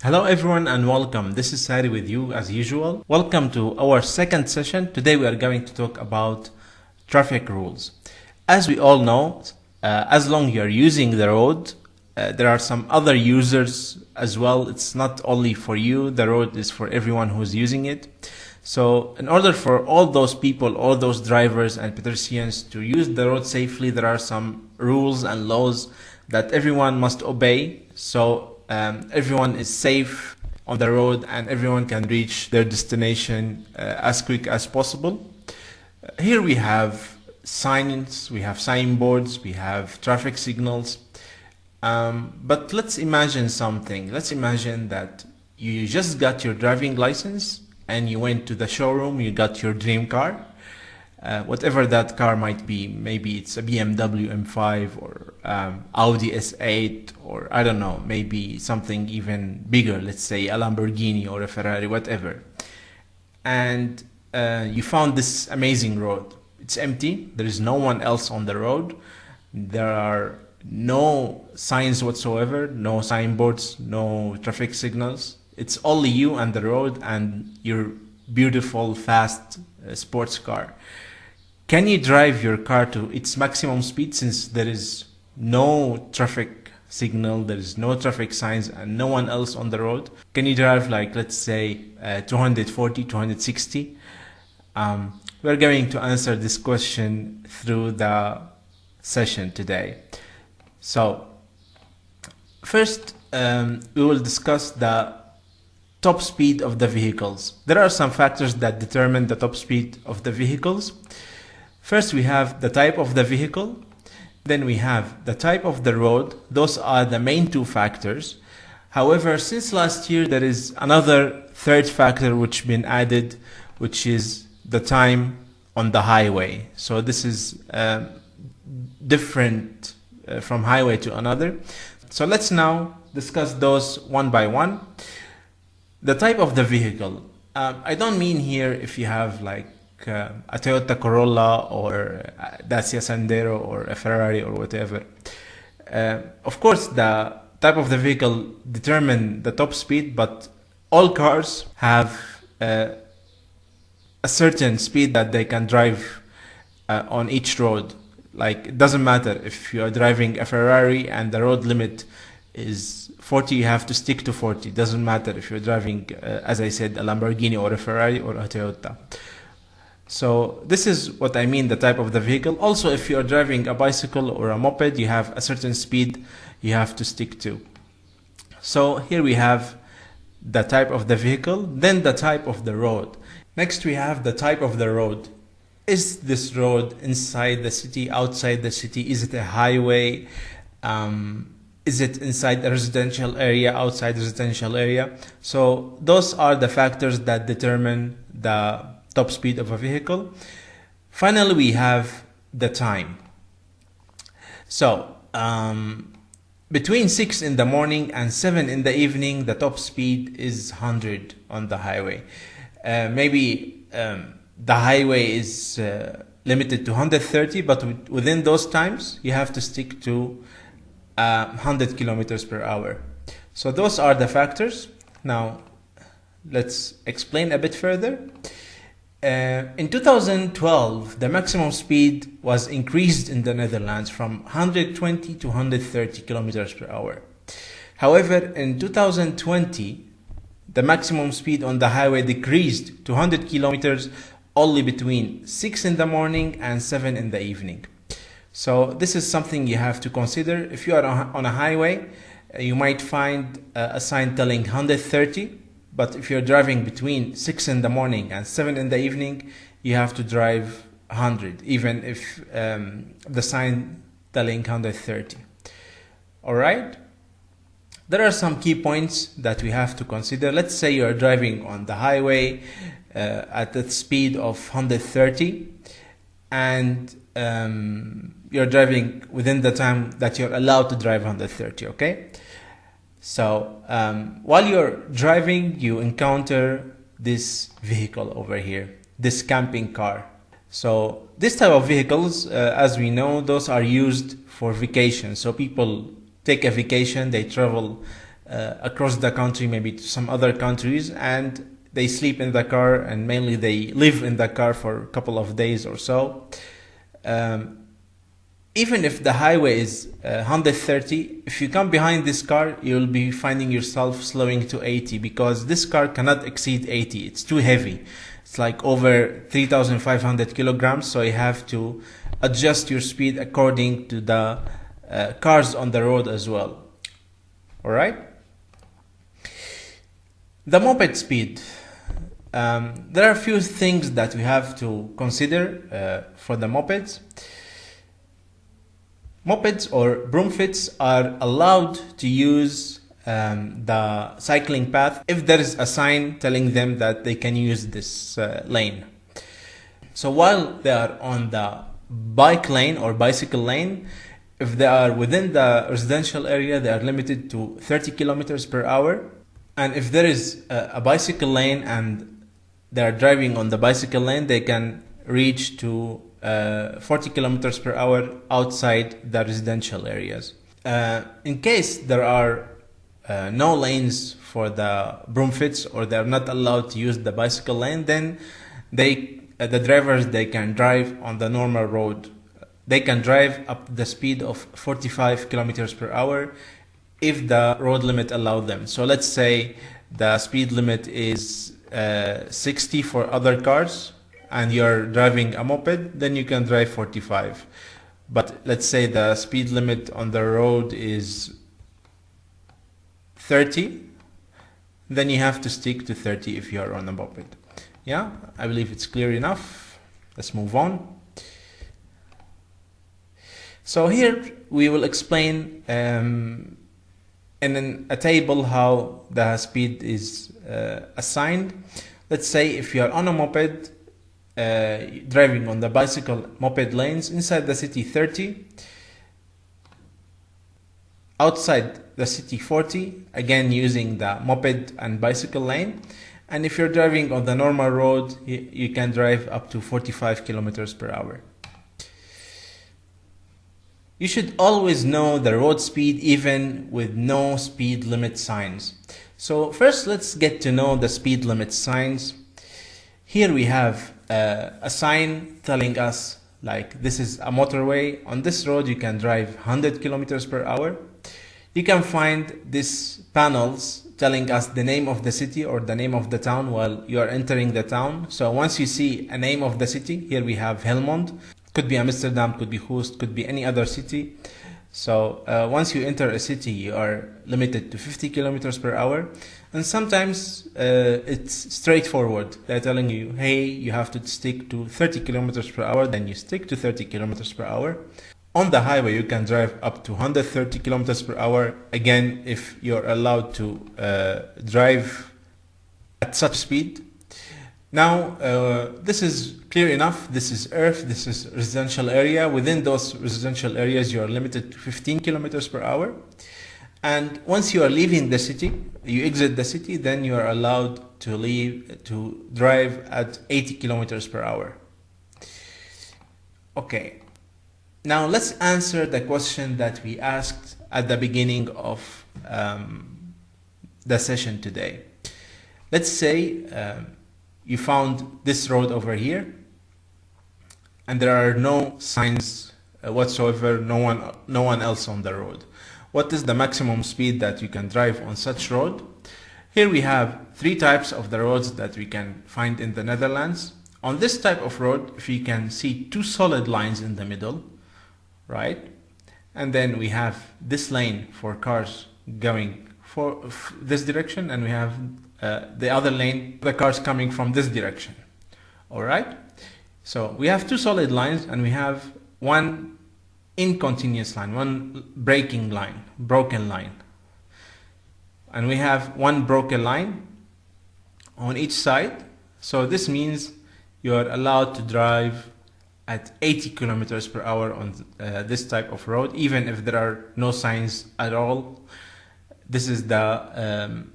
Hello everyone and welcome. This is Sari with you as usual. Welcome to our second session. Today we are going to talk about traffic rules. As we all know, as long you are using the road, there are some other users as well. It's not only for you, the road is for everyone who's using it. So in order for all those people, all those drivers and pedestrians to use the road safely, there are some rules and laws that everyone must obey. So everyone is safe on the road and everyone can reach their destination as quick as possible. Here we have signs, we have signboards, we have traffic signals. But let's imagine something. Let's imagine that you just got your driving license and you went to the showroom, you got your dream car. Whatever that car might be, maybe it's a BMW M5 or Audi S8 or I don't know, maybe something even bigger, let's say a Lamborghini or a Ferrari, whatever. And you found this amazing road. It's empty, there is no one else on the road, there are no signs whatsoever, no signboards, no traffic signals. It's only you and the road and your beautiful, fast sports car. Can you drive your car to its maximum speed since there is no traffic signal, there is no traffic signs and no one else on the road? Can you drive like, let's say, 240, 260? We're going to answer this question through the session today. So, first, we will discuss the top speed of the vehicles. There are some factors that determine the top speed of the vehicles. First, we have the type of the vehicle. Then we have the type of the road. Those are the main two factors. However, since last year, there is another third factor which has been added, which is the time on the highway. So this is different from highway to another. So let's now discuss those one by one. The type of the vehicle. I don't mean here if you have like a Toyota Corolla or Dacia Sandero or a Ferrari or whatever. Of course, the type of the vehicle determine the top speed, but all cars have a certain speed that they can drive on each road. Like, it doesn't matter if you are driving a Ferrari and the road limit is 40, you have to stick to 40. It doesn't matter if you're driving, as I said, a Lamborghini or a Ferrari or a Toyota. So this is what I mean, the type of the vehicle. Also, if you're driving a bicycle or a moped, you have a certain speed you have to stick to. So here we have the type of the vehicle, then the type of the road. Next, we have the type of the road. Is this road inside the city, outside the city? Is it a highway? Is it inside a residential area, outside the residential area? So those are the factors that determine the top speed of a vehicle. Finally, we have the time. So between 6 in the morning and 7 in the evening, the top speed is 100 on the highway. Maybe the highway is limited to 130, but within those times, you have to stick to 100 kilometers per hour. So those are the factors. Now, let's explain a bit further. In 2012, the maximum speed was increased in the Netherlands from 120 to 130 kilometers per hour. However, in 2020, the maximum speed on the highway decreased to 100 kilometers only between 6 in the morning and 7 in the evening. So this is something you have to consider. If you are on a highway, you might find a sign telling 130. But if you're driving between 6 in the morning and 7 in the evening, you have to drive 100, even if the sign telling 130. All right? There are some key points that we have to consider. Let's say you're driving on the highway at the speed of 130 and you're driving within the time that you're allowed to drive 130, okay? So while you're driving, you encounter this vehicle over here, this camping car. So this type of vehicles, as we know, those are used for vacation. So people take a vacation, they travel across the country, maybe to some other countries, and they sleep in the car, and mainly they live in the car for a couple of days or so. Even if the highway is 130, if you come behind this car, you'll be finding yourself slowing to 80, because this car cannot exceed 80. It's too heavy. It's like over 3,500 kilograms, so you have to adjust your speed according to the cars on the road as well. All right? The moped speed. There are a few things that we have to consider for the mopeds. Mopeds or broomfits are allowed to use the cycling path if there is a sign telling them that they can use this lane. So while they are on the bike lane or bicycle lane, if they are within the residential area, they are limited to 30 kilometers per hour. And if there is a bicycle lane and they are driving on the bicycle lane, they can reach to 40 kilometers per hour outside the residential areas. In case there are no lanes for the broomfits, or they are not allowed to use the bicycle lane, then the drivers, they can drive on the normal road. They can drive up the speed of 45 kilometers per hour if the road limit allows them. So let's say the speed limit is 60 for other cars, and you're driving a moped, then you can drive 45. But let's say the speed limit on the road is 30, then you have to stick to 30 if you're on a moped. Yeah, I believe it's clear enough. Let's move on. So here we will explain in a table how the speed is assigned. Let's say if you are on a moped, driving on the bicycle moped lanes, inside the city 30, outside the city 40, again using the moped and bicycle lane. And if you're driving on the normal road, you can drive up to 45 kilometers per hour. You should always know the road speed even with no speed limit signs. So first, let's get to know the speed limit signs. Here we have a sign telling us, like, this is a motorway. On this road you can drive 100 kilometers per hour. You can find these panels telling us the name of the city or the name of the town while you are entering the town. So once you see a name of the city, here we have Helmond. Could be Amsterdam, could be Hoest, could be any other city. So once you enter a city, you are limited to 50 kilometers per hour. And sometimes it's straightforward. They're telling you, hey, you have to stick to 30 kilometers per hour, then you stick to 30 kilometers per hour. On the highway, you can drive up to 130 kilometers per hour. Again, if you're allowed to drive at such speed. Now, this is clear enough. This is earth, this is residential area. Within those residential areas, you are limited to 15 kilometers per hour. And once you are leaving the city, you exit the city, then you are allowed to drive at 80 kilometers per hour. Okay. Now let's answer the question that we asked at the beginning of the session today. Let's say you found this road over here, and there are no signs whatsoever, no one else on the road. What is the maximum speed that you can drive on such road? Here we have three types of the roads that we can find in the Netherlands. On this type of road, if you can see two solid lines in the middle, right? And then we have this lane for cars going for this direction, and we have the other lane, the cars coming from this direction. All right? So we have two solid lines, and we have one incontinuous line, one broken line. And we have one broken line on each side. So this means you are allowed to drive at 80 kilometers per hour on this type of road, even if there are no signs at all. This is the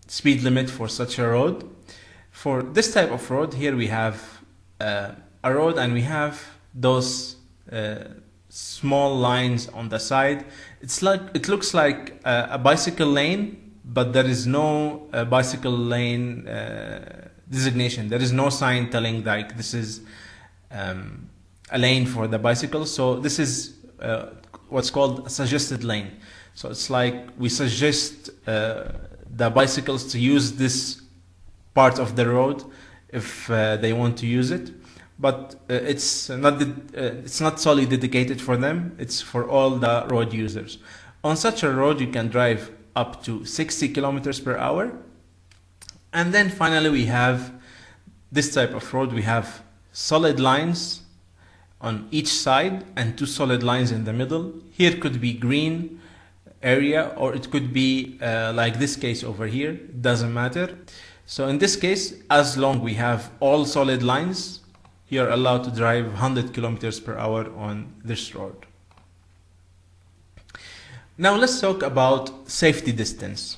speed limit for such a road. For this type of road, here we have a road, and we have those small lines on the side. It looks like a bicycle lane, but there is no bicycle lane designation. There is no sign telling like this is a lane for the bicycle. So this is what's called a suggested lane. So it's like we suggest the bicycles to use this part of the road if they want to use it, but it's not solely dedicated for them. It's for all the road users. On such a road, you can drive up to 60 kilometers per hour. And then finally, we have this type of road. We have solid lines on each side and two solid lines in the middle. Here could be green area, or it could be like this case over here. It doesn't matter. So in this case, as long we have all solid lines, you're allowed to drive 100 kilometers per hour on this road. Now let's talk about safety distance.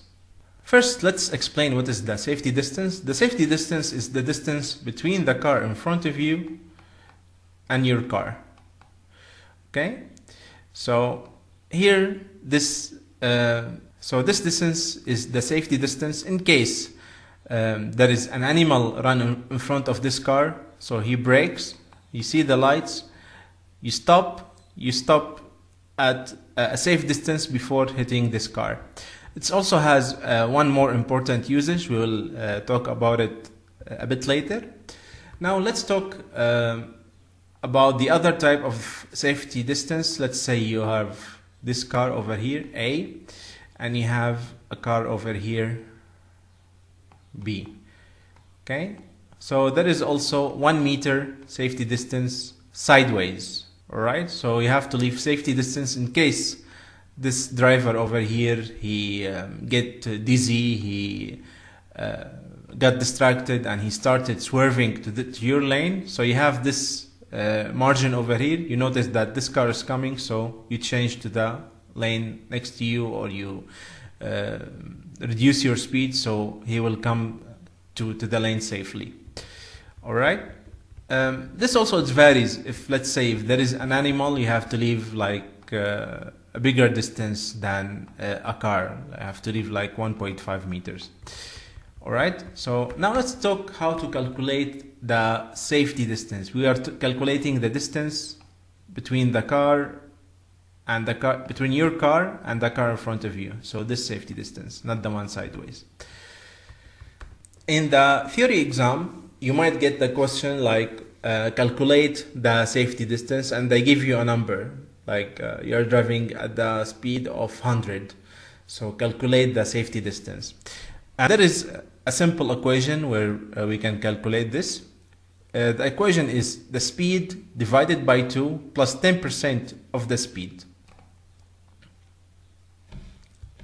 First, let's explain what is the safety distance. The safety distance is the distance between the car in front of you and your car. Okay? So here, this distance is the safety distance in case there is an animal run in front of this car. So he brakes, you see the lights, you stop at a safe distance before hitting this car. It also has one more important usage. We will talk about it a bit later. Now let's talk about the other type of safety distance. Let's say you have this car over here, A, and you have a car over here, B. Okay, so there is also 1 meter safety distance sideways. All right, so you have to leave safety distance in case this driver over here, he get dizzy, he got distracted, and he started swerving to your lane. So you have this margin over here. You notice that this car is coming, so you change to the lane next to you, or you reduce your speed so he will come to the lane safely. All right. This also it varies. If let's say if there is an animal, you have to leave like a bigger distance than a car. I have to leave like 1.5 meters. All right. So now let's talk how to calculate the safety distance. We are calculating the distance between the car and between your car and the car in front of you. So this safety distance, not the one sideways. In the theory exam, you might get the question like calculate the safety distance, and they give you a number like you're driving at the speed of 100. So calculate the safety distance. And there is a simple equation where we can calculate this. The equation is the speed divided by 2 plus 10% of the speed.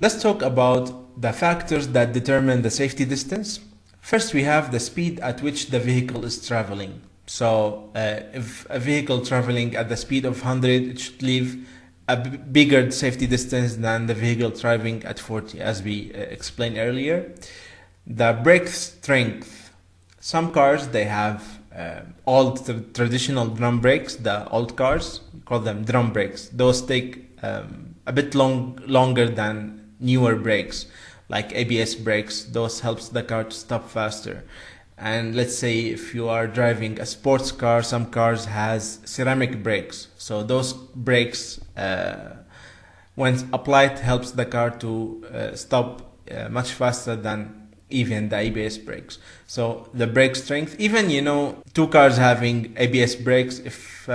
Let's talk about the factors that determine the safety distance. First, we have the speed at which the vehicle is traveling. So if a vehicle traveling at the speed of 100, it should leave a bigger safety distance than the vehicle driving at 40, as we explained earlier. The brake strength. Some cars, they have old traditional drum brakes. The old cars, we call them drum brakes. Those take a bit longer than newer brakes, like ABS brakes. Those helps the car to stop faster. And let's say if you are driving a sports car, some cars has ceramic brakes. So those brakes, when applied, helps the car to stop much faster than even the ABS brakes. So the brake strength, even two cars having ABS brakes, if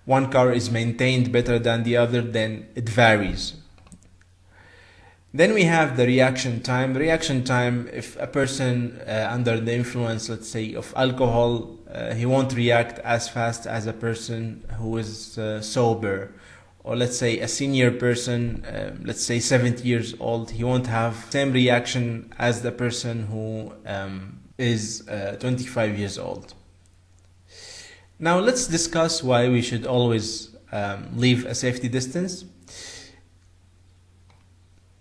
one car is maintained better than the other, then it varies. Then we have the reaction time. Reaction time, if a person under the influence, let's say, of alcohol, he won't react as fast as a person who is sober. Or let's say a senior person, let's say 70 years old, he won't have the same reaction as the person who is 25 years old. Now let's discuss why we should always leave a safety distance.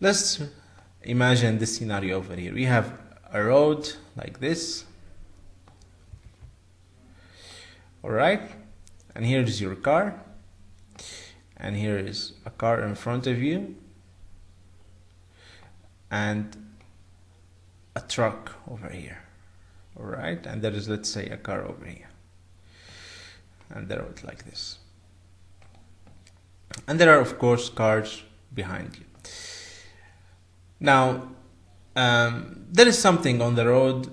Let's imagine this scenario over here. We have a road like this. All right. And here is your car. And here is a car in front of you. and a truck over here. All right, and there is, let's say, a car over here, and the road like this, and there are of course cars behind you. Now there is something on the road,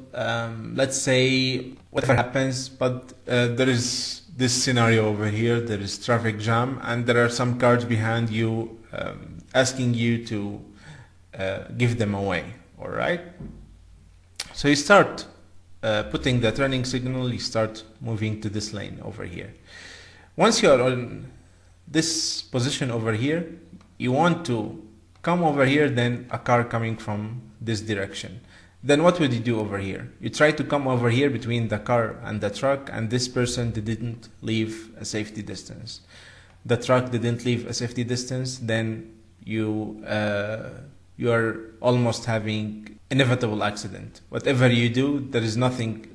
let's say whatever happens, but there is this scenario over here. There is traffic jam, and there are some cars behind you asking you to give them away. All right, so you start putting the turning signal, you start moving to this lane over here. Once you are on this position over here, you want to come over here, then a car coming from this direction. Then what would you do over here? You try to come over here between the car and the truck, and this person didn't leave a safety distance. The truck didn't leave a safety distance, then you are almost having inevitable accident. Whatever you do, there is nothing.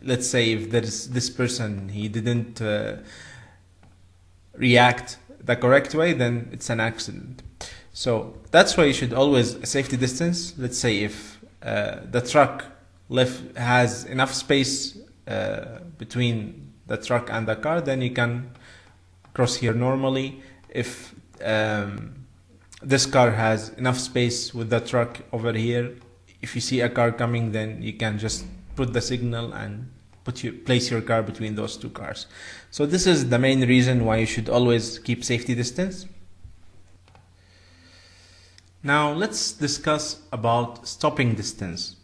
Let's say if there is this person, he didn't react the correct way, then it's an accident. So that's why you should always a safety distance. Let's say if the truck has enough space between the truck and the car, then you can cross here normally. If this car has enough space with the truck over here, if you see a car coming, then you can just put the signal and place your car between those two cars. So this is the main reason why you should always keep safety distance. Now let's discuss about stopping distance.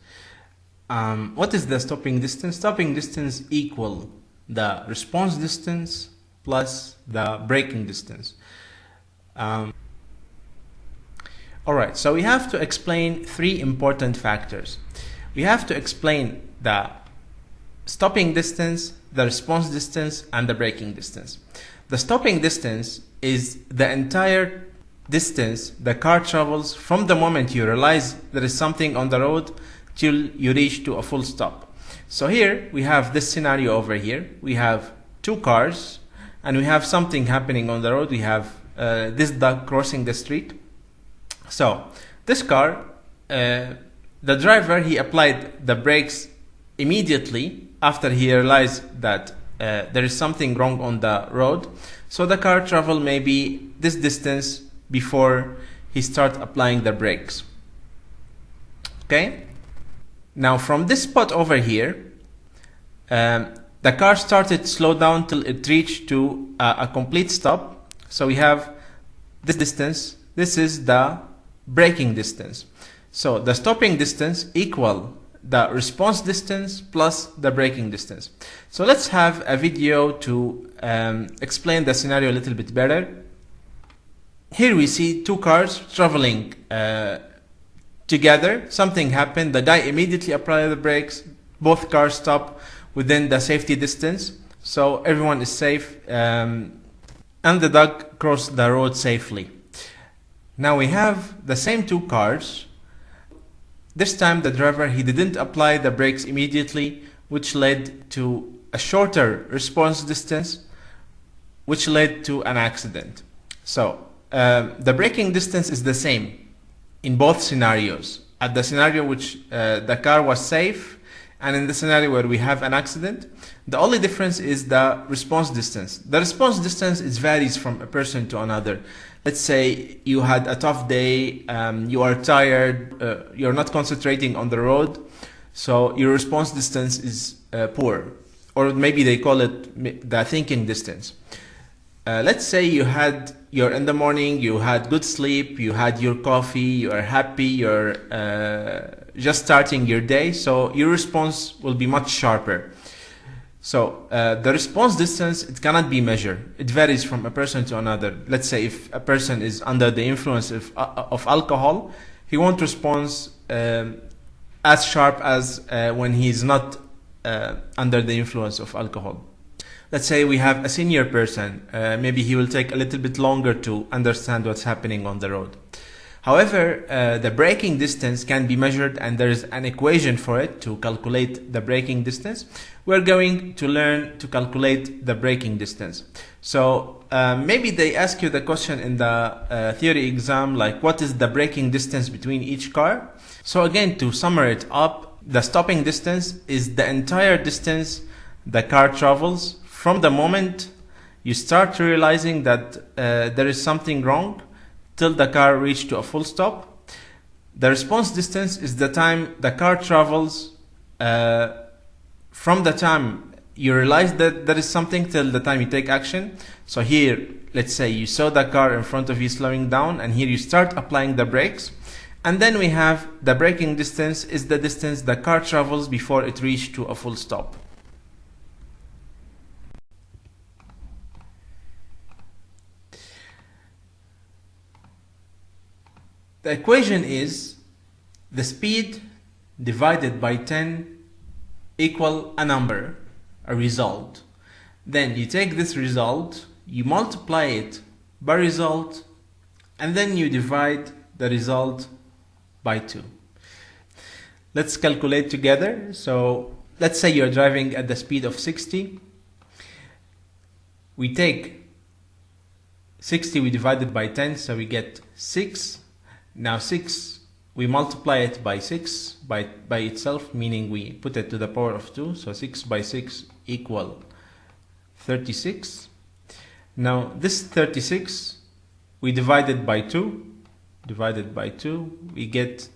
What is the stopping distance? Stopping distance equal the response distance plus the braking distance. Alright, so we have to explain three important factors. We have to explain the stopping distance, the response distance, and the braking distance. The stopping distance is the entire distance the car travels from the moment you realize there is something on the road till you reach to a full stop. So here we have this scenario over here. We have two cars and we have something happening on the road. We have this dog crossing the street. So this car, the driver, he applied the brakes immediately after he realized that there is something wrong on the road. So the car traveled maybe this distance before he started applying the brakes. Okay. Now from this spot over here, the car started to slow down till it reached to a complete stop. So we have this distance. This is the braking distance. So the stopping distance equal the response distance plus the braking distance. So let's have a video to explain the scenario a little bit better. Here we see two cars traveling together. Something happened. The guy immediately applied the brakes. Both cars stop within the safety distance. So everyone is safe. And the dog crossed the road safely. Now we have the same two cars. This time the driver, he didn't apply the brakes immediately, which led to a shorter response distance, which led to an accident. So the braking distance is the same in both scenarios. At the scenario which the car was safe, and in the scenario where we have an accident, the only difference is the response distance. The response distance varies from a person to another. Let's say you had a tough day, you are tired, you're not concentrating on the road, so your response distance is poor, or maybe they call it the thinking distance. Let's say you're in the morning, you had good sleep, you had your coffee, you are happy, you're just starting your day, so your response will be much sharper. So the response distance, it cannot be measured. It varies from a person to another. Let's say if a person is under the influence of alcohol, he won't respond as sharp as when he's not under the influence of alcohol. Let's say we have a senior person. Maybe he will take a little bit longer to understand what's happening on the road. However, the braking distance can be measured, and there is an equation for it to calculate the braking distance. We're going to learn to calculate the braking distance. So maybe they ask you the question in the theory exam, like what is the braking distance between each car? So again, to sum it up, the stopping distance is the entire distance the car travels from the moment you start realizing that there is something wrong till the car reaches to a full stop. The response distance is the time the car travels from the time you realize that there is something till the time you take action. So here, let's say you saw the car in front of you slowing down, and here you start applying the brakes. And then we have the braking distance is the distance the car travels before it reaches to a full stop. The equation is the speed divided by 10 equal a number, a result. Then you take this result, you multiply it by result, and then you divide the result by 2. Let's calculate together. So let's say you're driving at the speed of 60. We take 60, we divide it by 10, so we get 6. Now 6, we multiply it by 6 by itself, meaning we put it to the power of 2. So 6 by 6 equal 36. Now this 36, we divide it by 2. Divided by 2, we get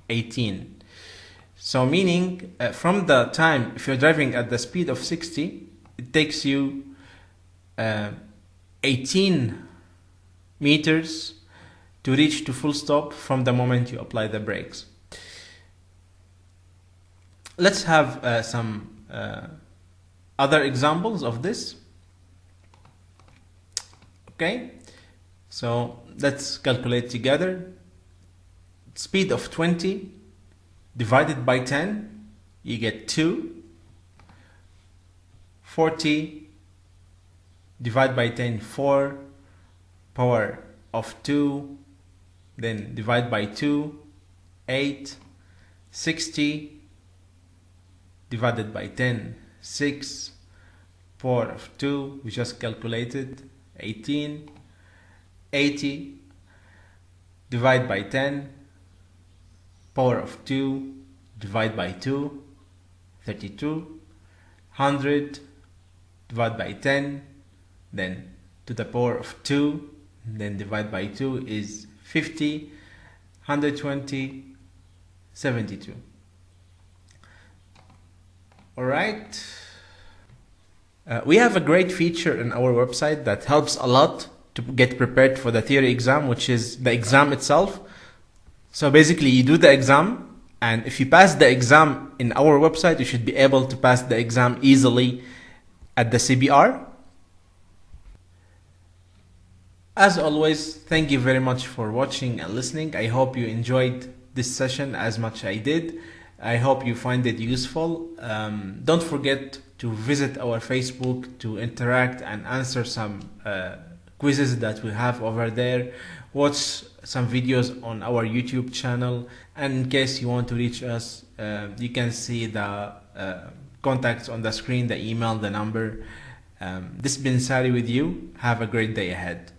18. So meaning from the time, if you're driving at the speed of 60, it takes you 18 meters to reach to full stop from the moment you apply the brakes. Let's have some other examples of this. Okay, so let's calculate together. Speed of 20 divided by 10, you get 2. 40 divided by 10, 4. Power of 2, then divide by 2, 8. 60 divided by 10, 6. Power of 2, we just calculated, 18. 80 divide by 10, power of 2, divide by 2, 32. 100 divide by 10, then to the power of 2, then divide by 2 is 50. 120, 72. Alright, we have a great feature in our website that helps a lot to get prepared for the theory exam, which is the exam itself. So basically you do the exam, and if you pass the exam in our website, you should be able to pass the exam easily at the CBR. As always, thank you very much for watching and listening. I hope you enjoyed this session as much as I did. I hope you find it useful. Don't forget to visit our Facebook to interact and answer some quizzes that we have over there. Watch some videos on our YouTube channel, and in case you want to reach us, you can see the contacts on the screen, the email, the number. This has been Sari with you. Have a great day ahead.